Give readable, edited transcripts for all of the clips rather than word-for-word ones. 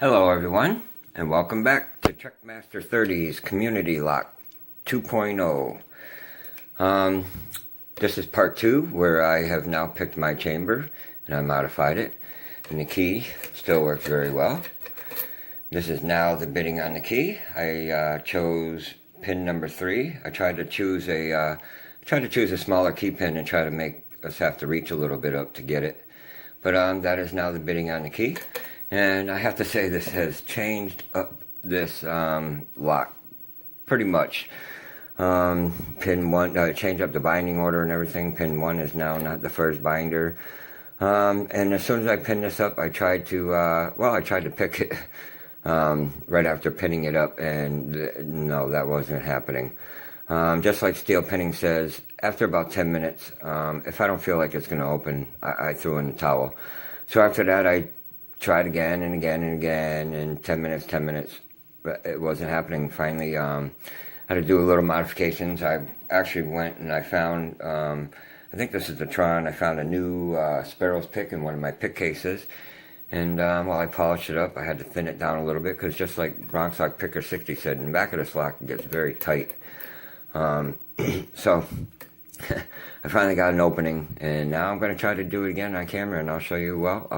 Hello everyone, and welcome back to Trekmaster30's Community Lock 2.0. This is part 2, where I have now picked my chamber, and I modified it, and the key still works very well. This is now the bidding on the key. I chose pin number 3. I tried to choose a smaller key pin and try to make us have to reach a little bit up to get it. But that is now the bidding on the key. And I have to say this has changed up this lock pretty much. Pin 1, changed up the binding order and everything. Pin 1 is now not the first binder. And as soon as I pinned this up, I tried to pick it right after pinning it up, and no, that wasn't happening. Just like steel pinning says, after about 10 minutes, if I don't feel like it's going to open, I threw in the towel. So after that, I tried again and again and again, and 10 minutes, but it wasn't happening. Finally, I had to do a little modifications. I actually went and I found, I think this is the Tron, I found a new Sparrow's pick in one of my pick cases. And while I polished it up, I had to thin it down a little bit, because just like Bronx Lock Picker 60 said, in the back of this lock it gets very tight. So I finally got an opening, and now I'm going to try to do it again on camera, and I'll show you what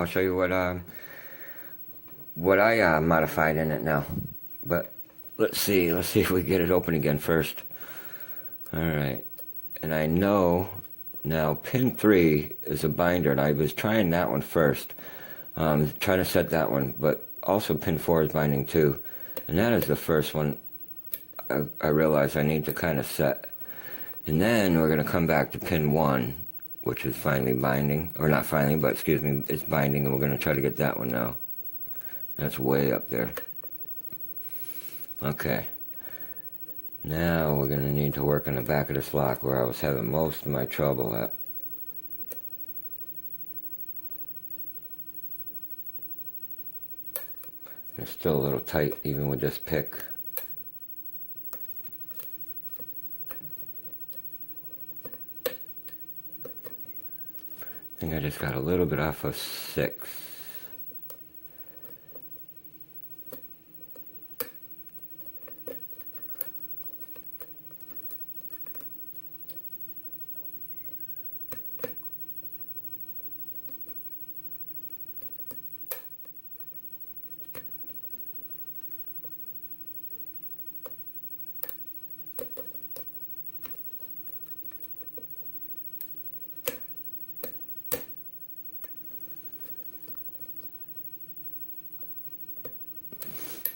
I modified in it now. But let's see if we get it open again first. Alright, and I know now pin 3 is a binder, and I was trying that one first, trying to set that one, but also pin 4 is binding too, and that is the first one I realized I need to kind of set. And then we're going to come back to pin 1, which is finally binding, or not finally, but excuse me, it's binding, and we're going to try to get that one now. That's way up there. Okay. Now we're going to need to work on the back of this lock, where I was having most of my trouble at. It's still a little tight, even with this pick. I think I just got a little bit off of 6.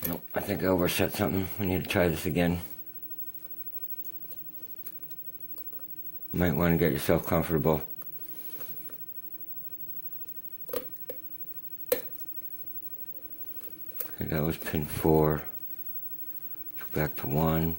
Nope, I think I overset something. We need to try this again. Might want to get yourself comfortable. Okay, that was pin 4. Go back to 1.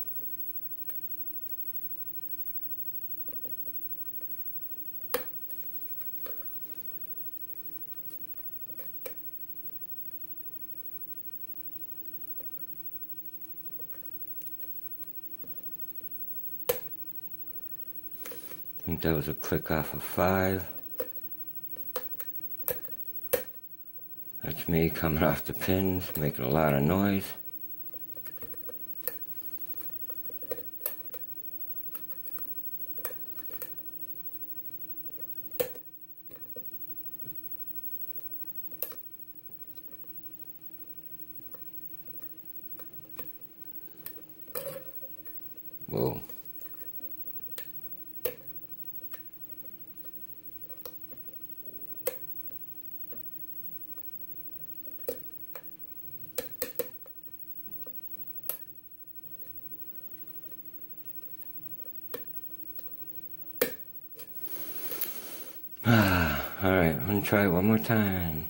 I think that was a click off of 5. That's me coming off the pins, making a lot of noise. Whoa. Alright, I'm going to try it one more time,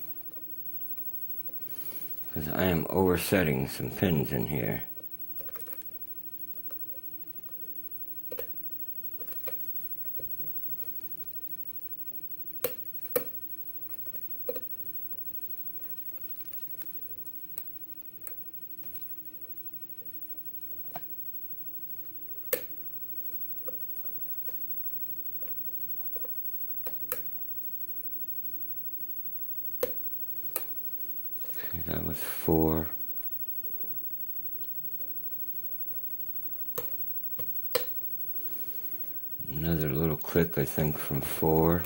because I am oversetting some pins in here. That was 4. Another little click, I think, from 4.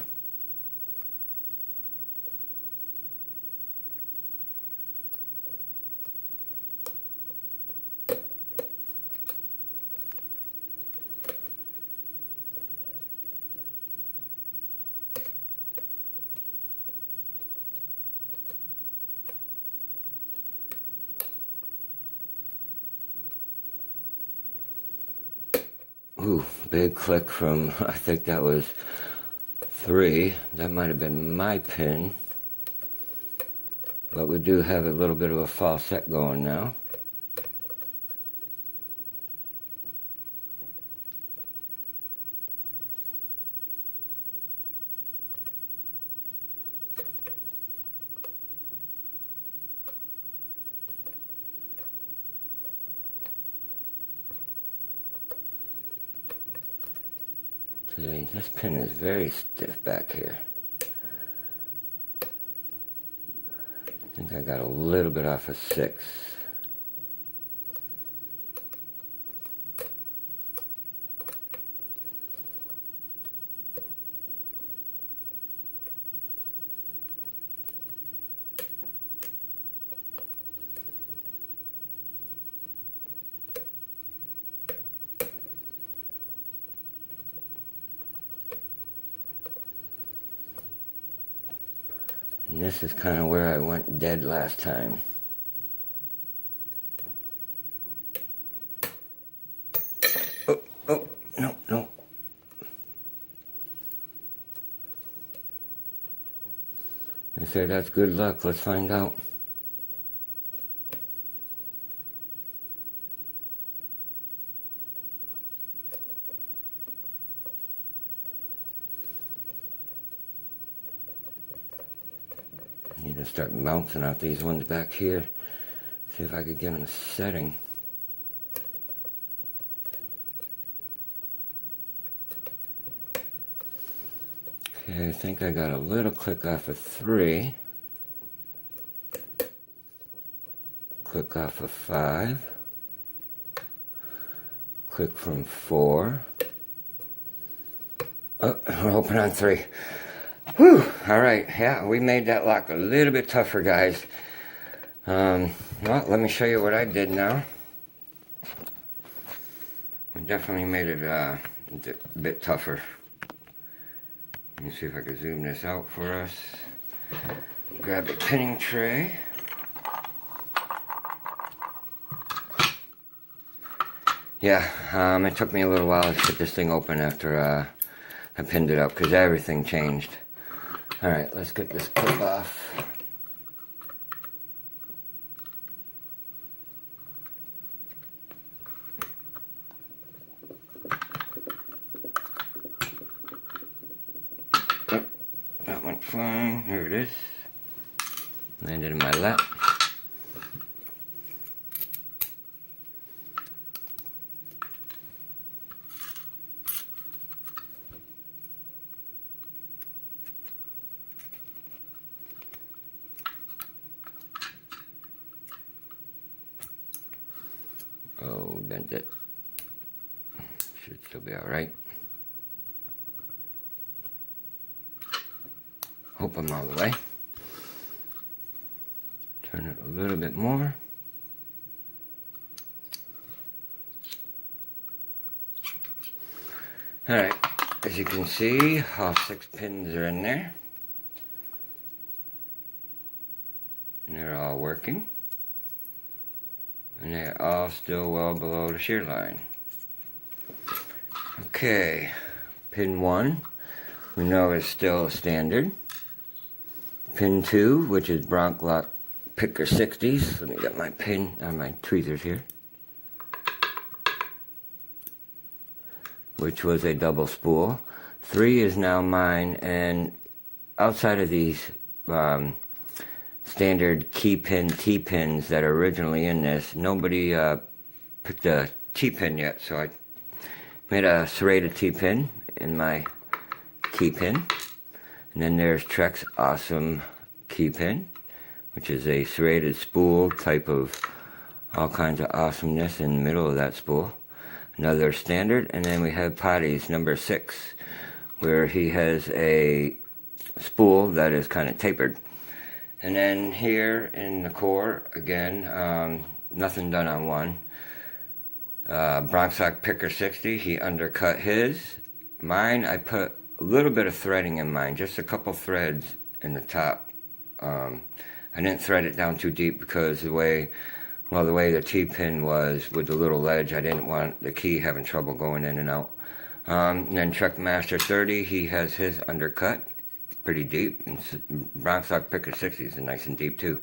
Ooh, big click from, I think that was 3. That might have been my pin. But we do have a little bit of a false set going now. See, this pin is very stiff back here. I think I got a little bit off of 6. And this is kind of where I went dead last time. Oh, no. They say that's good luck. Let's find out. I need to start bouncing out these ones back here. See if I could get them setting. Okay, I think I got a little click off of 3. Click off of 5. Click from 4. Oh, we're open on 3. Whew, alright, yeah, we made that lock a little bit tougher, guys. Well, let me show you what I did now. We definitely made it a bit tougher. Let me see if I can zoom this out for us. Grab the pinning tray. Yeah, it took me a little while to get this thing open after I pinned it up because everything changed. Alright, let's get this clip off. Oh, that went flying. Here it is. Landed in my lap. Oh, bent it. Should still be alright. Hope I'm all the way. Turn it a little bit more. Alright, as you can see, all 6 pins are in there. And they're all working. And they're all still well below the shear line. Okay, pin 1, we know is still standard. Pin 2, which is Bronc Lock Picker 60s. Let me get my pin on my tweezers here. Which was a double spool. 3 is now mine, and outside of these standard key pin T-pins that are originally in this, nobody picked a T-pin yet, so I made a serrated T-pin in my key pin. And then there's Trek's awesome key pin which is a serrated spool type of all kinds of awesomeness in the middle of that spool. Another standard, and then we have Potty's number 6, where he has a spool that is kind of tapered. And then here in the core, again, nothing done on one. Trekmaster30, he undercut his. Mine, I put a little bit of threading in mine, just a couple threads in the top. I didn't thread it down too deep because the way the T-pin was with the little ledge, I didn't want the key having trouble going in and out. And then Trekmaster30, he has his undercut, pretty deep. And Trekmaster30 is nice and deep too.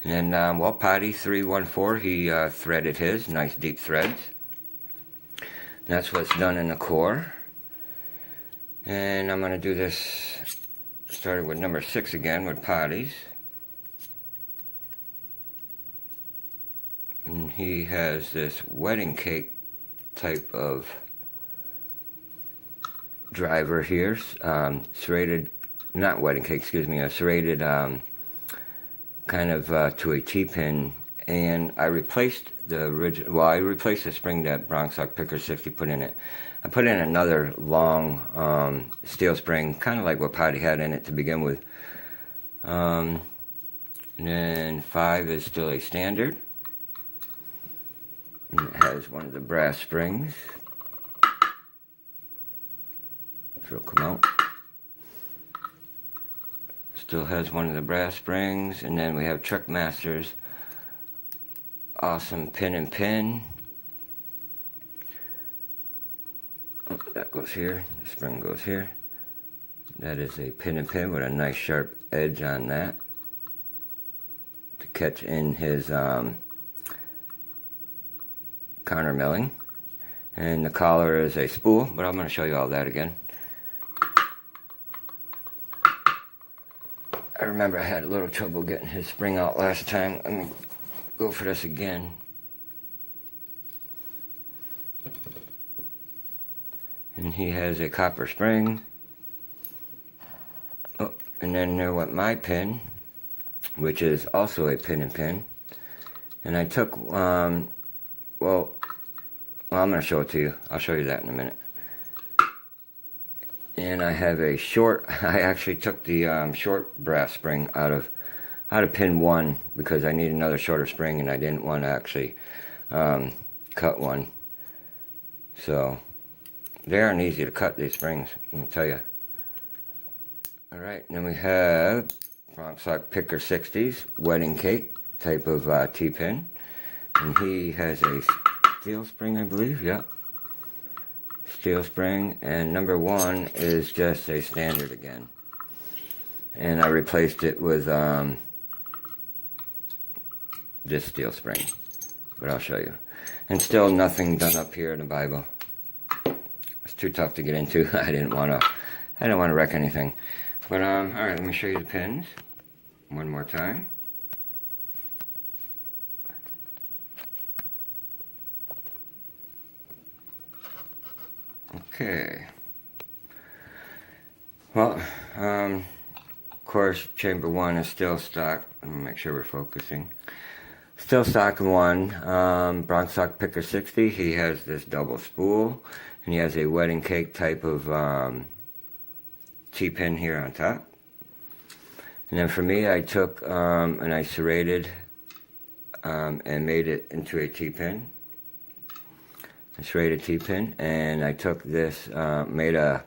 And then, Potty314, he threaded his, nice deep threads. And that's what's done in the core. And I'm going to do this, starting with number 6 again with Potty's. And he has this wedding cake type of driver here, serrated, not wedding cake, excuse me, a serrated kind of to a T-pin, and I replaced the original, well, I replaced the spring that Trekmaster30 put in it. I put in another long steel spring, kind of like what Potty had in it to begin with. And then 5 is still a standard. And it has one of the brass springs. It'll come out. Still has one of the brass springs. And then we have Trekmaster's awesome pin and pin. Oh, that goes here. The spring goes here. That is a pin and pin with a nice sharp edge on that to catch in his counter milling. And the collar is a spool, but I'm going to show you all that again. I remember I had a little trouble getting his spring out last time. Let me go for this again. And he has a copper spring. Oh, and then there went my pin, which is also a pin and pin. And I took, well, I'm going to show it to you. I'll show you that in a minute. And I have a short, I actually took the short brass spring out of pin 1 because I need another shorter spring and I didn't want to actually cut one. So they aren't easy to cut, these springs, let me tell you. Alright, then we have Trekmaster30's wedding cake type of T-pin. And he has a steel spring, I believe, yep. Steel spring, and number 1 is just a standard again. And I replaced it with this steel spring, but I'll show you. And still nothing done up here in the Bible. It's too tough to get into. I didn't want to wreck anything. But all right, let me show you the pins one more time. Okay. Well, of course, chamber 1 is still stock. Let me make sure we're focusing. Still stock 1. Trekmaster30, he has this double spool, and he has a wedding cake type of T-pin here on top. And then for me, I took and I serrated and made it into a T-pin. A serrated T-pin, and I took this, made a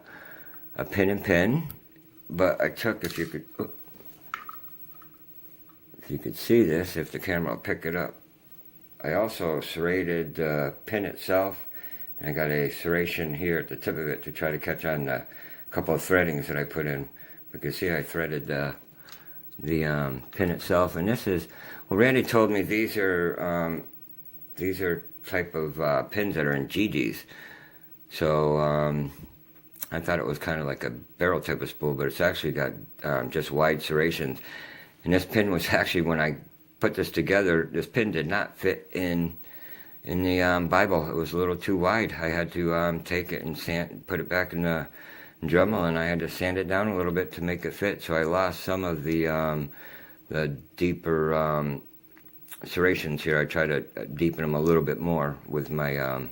pin and pin, but I took, if you could see this, if the camera will pick it up, I also serrated the pin itself, and I got a serration here at the tip of it to try to catch on the couple of threadings that I put in. You can see I threaded the pin itself, and this is, well, Randy told me these are type of pins that are in GGs. So I thought it was kind of like a barrel type of spool, but it's actually got just wide serrations. And this pin was actually, when I put this together, this pin did not fit in the Bible. It was a little too wide. I had to take it and put it back in the Dremel, and I had to sand it down a little bit to make it fit. So I lost some of the the deeper serrations here. I try to deepen them a little bit more with my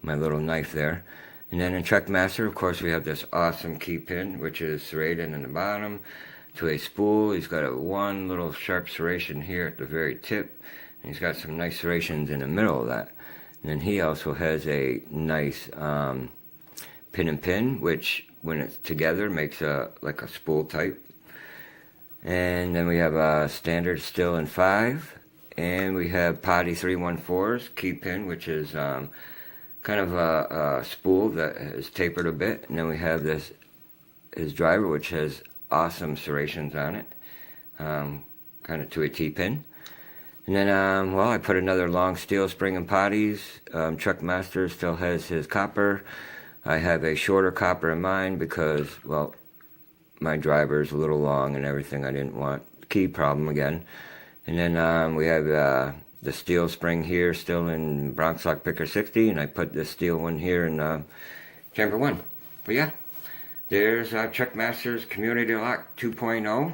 my little knife there. And then in Trekmaster, of course, we have this awesome key pin, which is serrated in the bottom to a spool. He's got one little sharp serration here at the very tip, and he's got some nice serrations in the middle of that. And then he also has a nice pin and pin, which when it's together makes like a spool type. And then we have a standard still in 5, and we have Potty 314's key pin, which is kind of a spool that is tapered a bit. And then we have his driver, which has awesome serrations on it, kind of to a T-pin. And then, well, I put another long steel spring and potties. Trekmaster still has his copper. I have a shorter copper in mine because, well, my driver is a little long and everything. I didn't want key problem again. And then we have the steel spring here still in Bronx Lock Picker 60, and I put this steel one here in Chamber 1. But yeah, there's Trekmaster's Community Lock 2.0.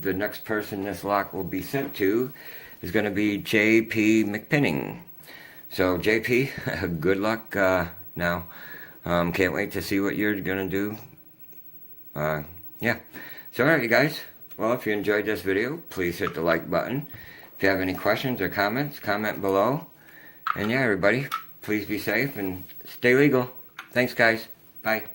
The next person this lock will be sent to is going to be JP McPinning. So JP, good luck now. Can't wait to see what you're going to do. Yeah. So alright, you guys. Well, if you enjoyed this video, please hit the like button. If you have any questions or comments, comment below. And yeah, everybody, please be safe and stay legal. Thanks, guys. Bye.